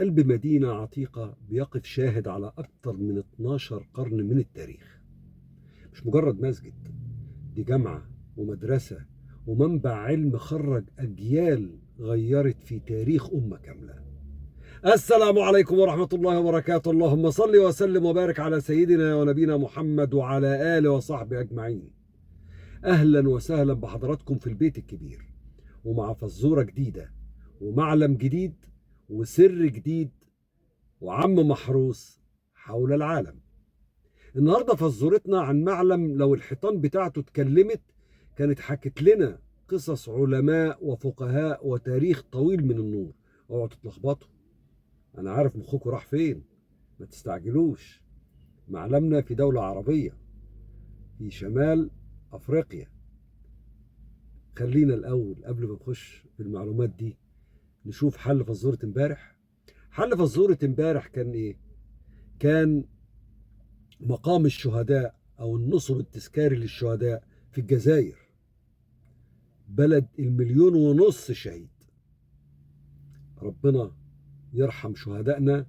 قلب مدينة عتيقة بيقف شاهد على أكثر من 12 قرن من التاريخ. مش مجرد مسجد، دي جامعة ومدرسة ومنبع علم خرج أجيال غيرت في تاريخ أمة كاملة. السلام عليكم ورحمة الله وبركاته. اللهم صل وسلم وبارك على سيدنا ونبينا محمد وعلى آله وصحبه أجمعين. أهلا وسهلا بحضراتكم في البيت الكبير، ومع فزورة جديدة ومعلم جديد وسر جديد وعم محروس حول العالم. النهاردة فزورتنا عن معلم لو الحيطان بتاعته اتكلمت كانت حكت لنا قصص علماء وفقهاء وتاريخ طويل من النور. اوعوا تتلخبطوا، انا عارف مخكم راح فين، ما تستعجلوش. معلمنا في دولة عربية في شمال افريقيا. خلينا الاول قبل ما نخش في المعلومات دي نشوف حل فزورة امبارح. حل فزورة امبارح كان ايه؟ كان مقام الشهداء او النصب التذكاري للشهداء في الجزائر، بلد 1.5 مليون شهيد. ربنا يرحم شهدائنا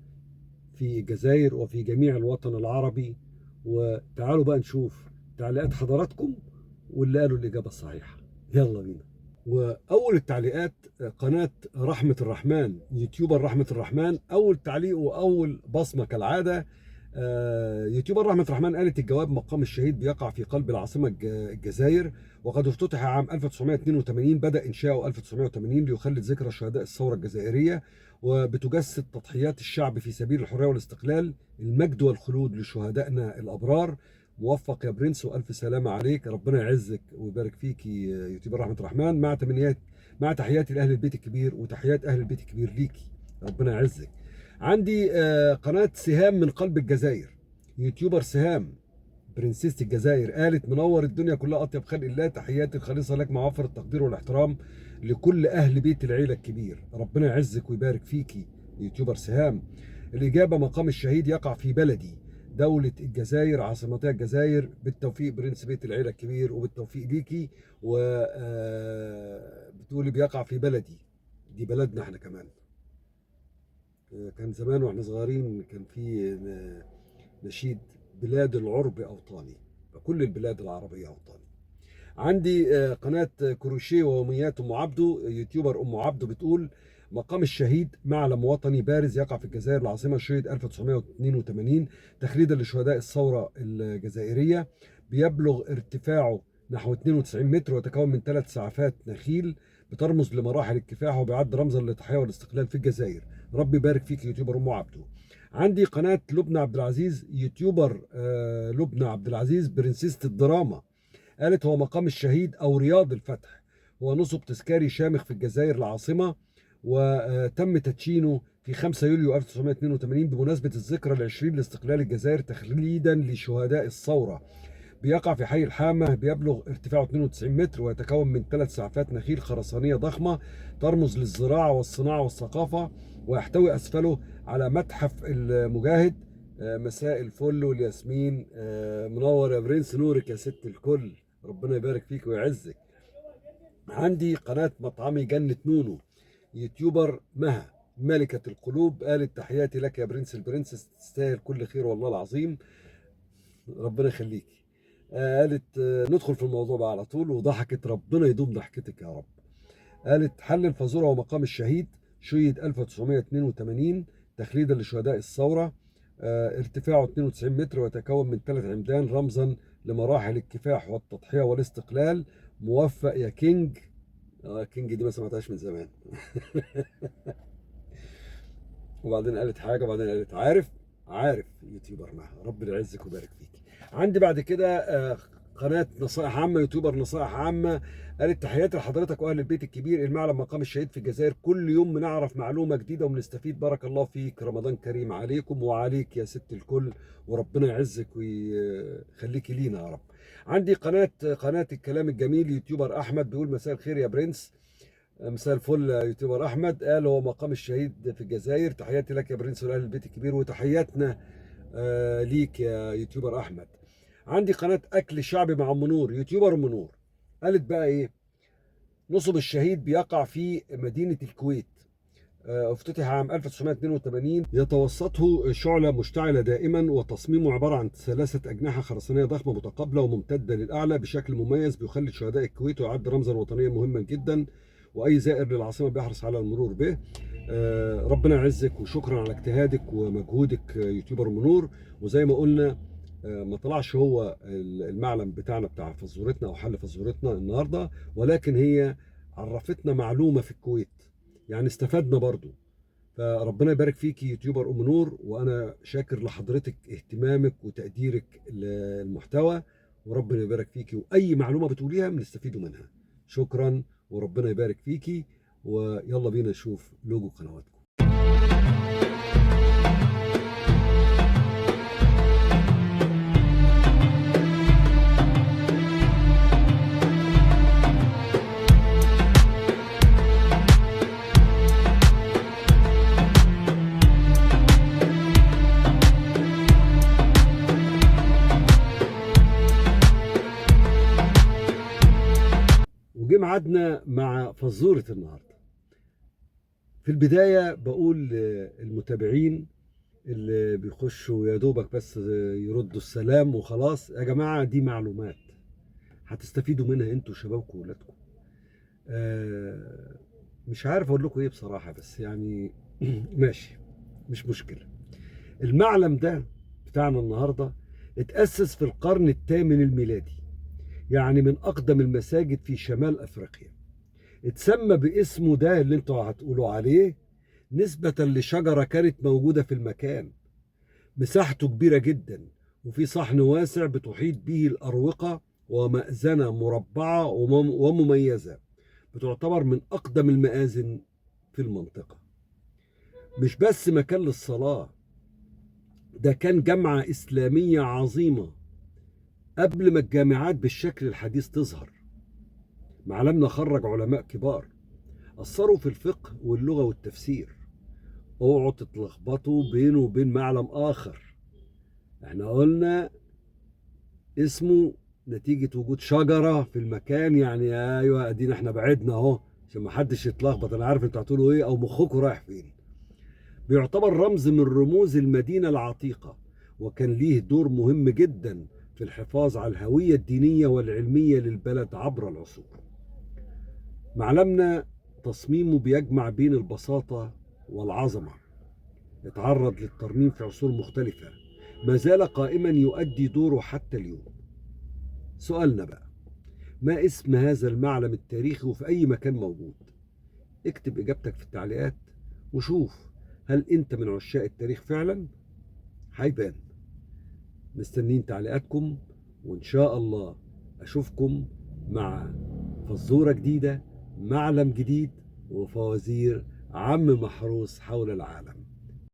في الجزائر وفي جميع الوطن العربي. وتعالوا بقى نشوف تعليقات حضراتكم واللي قالوا الإجابة الصحيحة. يلا بينا. وأول التعليقات قناة رحمة الرحمن، يوتيوبر رحمة الرحمن. أول تعليق وأول بصمة كالعادة، يوتيوبر رحمة الرحمن قالت الجواب: مقام الشهيد بيقع في قلب العاصمة الجزائر، وقد افتتح عام 1982. بدأ إنشاؤه 1980 ليخلد ذكرى شهداء الثورة الجزائرية، وبتجسد تضحيات الشعب في سبيل الحرية والاستقلال. المجد والخلود لشهدائنا الأبرار. موفق يا برنس وألف سلامة عليك، ربنا يعزك ويبارك فيك يوتيوبر رحمة الرحمن. مع تحياتي لأهل البيت الكبير وتحيات أهل البيت الكبير ليكي، ربنا يعزك. عندي قناة سهام من قلب الجزائر، يوتيوبر سهام برنسيسة الجزائر، قالت: منور الدنيا كلها، أطيب خلق الله، تحياتي الخالصة لك مع وفر التقدير والاحترام لكل أهل بيت العيلة الكبير، ربنا يعزك ويبارك فيكي يوتيوبر سهام. الإجابة: مقام الشهيد يقع في بلدي دولة الجزائر، عاصمتها الجزائر. بالتوفيق برنس بيت العيلة الكبير وبالتوفيق ليكي. بتقولي بيقع في بلدي، دي بلدنا احنا كمان. كان زمان واحنا صغيرين كان في نشيد: بلاد العرب أوطاني، فكل البلاد العربية أوطاني. عندي قناة كروشيه ويوميات أم عبده، يوتيوبر أم عبده، بتقول: مقام الشهيد معلم وطني بارز يقع في الجزائر العاصمة، شهد 1982 تخليدا لشهداء الثورة الجزائرية. بيبلغ ارتفاعه نحو 92 متر ويتكون من 3 سعفات نخيل، بترمز لمراحل الكفاح وبيعد رمزا للتضحية والاستقلال في الجزائر. ربي يبارك فيك يوتيوبر أم عبده. عندي قناة لبنى عبد العزيز، يوتيوبر لبنى عبد العزيز برنسيسة الدراما، قالت: هو مقام الشهيد أو رياض الفتح هو نصب تذكاري شامخ في الجزائر العاصمة، وتم تدشينه في 5 يوليو 1982 بمناسبة الذكرى العشرين لاستقلال الجزائر تخليدا لشهداء الثورة. بيقع في حي الحامة، بيبلغ ارتفاعه 92 متر ويتكون من 3 سعفات نخيل خرسانية ضخمة ترمز للزراعة والصناعة والثقافة، ويحتوي أسفله على متحف المجاهد. مساء الفل والياسمين، منور يا برنس، نورك يا ست الكل، ربنا يبارك فيك ويعزك. عندي قناة مطعمي جنة نونو، يوتيوبر مها ملكة القلوب، قالت: تحياتي لك يا برنس البرنسس، تستاهل كل خير والله العظيم، ربنا يخليكي. قالت ندخل في الموضوع بقى على طول، وضحكت، ربنا يدوم ضحكتك يا رب. قالت: حل الفازورة ومقام الشهيد شيد 1982 تخليدا لشهداء الثورة. ارتفاعه 92 متر ويتكون من 3 عمدان رمزا لمراحل الكفاح والتضحية والاستقلال. موفق يا كينج. كينج دي ما سمعتهاش من زمان. وبعدين قالت حاجة، وبعدين قالت: عارف يوتيوبر معها، ربنا يعزك ويبارك فيك. عندي بعد كده قناة نصائح عامة، يوتيوبر نصائح عامة، قالت: تحياتي لحضرتك واهل البيت الكبير، المعلم مقام الشهيد في الجزائر، كل يوم بنعرف معلومة جديدة وبنستفيد، بارك الله فيك، رمضان كريم عليكم وعليك يا ست الكل، وربنا يعزك ويخليكي لينا يا رب. عندي قناة الكلام الجميل، يوتيوبر احمد، بيقول: مساء الخير يا برنس. مساء الفل يوتيوبر احمد. قال: هو مقام الشهيد في الجزائر، تحياتي لك يا برنس واهل البيت الكبير، وتحياتنا ليك يا يوتيوبر احمد. عندي قناه اكل شعبي مع ام نور، يوتيوبر ام نور، قالت بقى ايه: نصب الشهيد بيقع في مدينه الكويت، افتتح عام 1982، يتوسطه شعلة مشتعلة دائما، وتصميمه عبارة عن 3 أجنحة خرسانية ضخمة متقابلة وممتدة للأعلى بشكل مميز بيخلي شهداء الكويت، ويعد رمزا وطنيا مهما جدا، وأي زائر للعاصمة بيحرص على المرور به. ربنا يعزك، وشكرا على اجتهادك ومجهودك يوتيوبر أم نور. وزي ما قلنا ما طلعش هو المعلم بتاعنا بتاع فزورتنا أو حل فزورتنا النهاردة، ولكن هي عرفتنا معلومة في الكويت، يعني استفدنا برضو. فربنا يبارك فيك يوتيوبر ام نور، وانا شاكر لحضرتك اهتمامك وتقديرك للمحتوى، وربنا يبارك فيكي، واي معلومه بتقوليها بنستفيدوا منها. شكرا وربنا يبارك فيكي، ويلا بينا نشوف لوجو قنواتكم. وجه ميعادنا مع فزورة النهارده. في البداية بقول للمتابعين اللي بيخشوا يا دوبك بس يردوا السلام وخلاص، يا جماعة دي معلومات هتستفيدوا منها انتوا وشبابكم وولادكم. مش عارف اقول لكم ايه بصراحة، بس يعني ماشي، مش مشكلة. المعلم ده بتاعنا النهاردة اتأسس في القرن الثامن الميلادي، يعني من أقدم المساجد في شمال أفريقيا. اتسمى باسمه ده اللي انتوا هتقولوا عليه نسبة لشجرة كانت موجودة في المكان. مساحته كبيرة جدا، وفي صحن واسع بتحيط به الأروقة، ومأذنة مربعة ومميزة، بتعتبر من أقدم المآذن في المنطقة. مش بس مكان للصلاة، ده كان جامعة إسلامية عظيمة قبل ما الجامعات بالشكل الحديث تظهر. معلمنا خرج علماء كبار أثروا في الفقه واللغة والتفسير. اوعوا تتلخبطوا بينه وبين معلم آخر. احنا قلنا اسمه نتيجة وجود شجرة في المكان، يعني ايوه ادينا احنا بعدنا اهو عشان ما حدش يتلخبط. انا عارف انتوا هتقولوا ايه او مخكم رايح فين. بيعتبر رمز من رموز المدينة العتيقة، وكان ليه دور مهم جدا في الحفاظ على الهوية الدينية والعلمية للبلد عبر العصور. معلمنا تصميمه بيجمع بين البساطة والعظمة، اتعرض للترميم في عصور مختلفة، ما زال قائما يؤدي دوره حتى اليوم. سؤالنا بقى، ما اسم هذا المعلم التاريخي وفي أي مكان موجود؟ اكتب إجابتك في التعليقات وشوف هل أنت من عشاق التاريخ فعلا؟ هيبان. مستنين تعليقاتكم، وإن شاء الله أشوفكم مع فزورة جديدة، معلم جديد، وفوازير عم محروس حول العالم.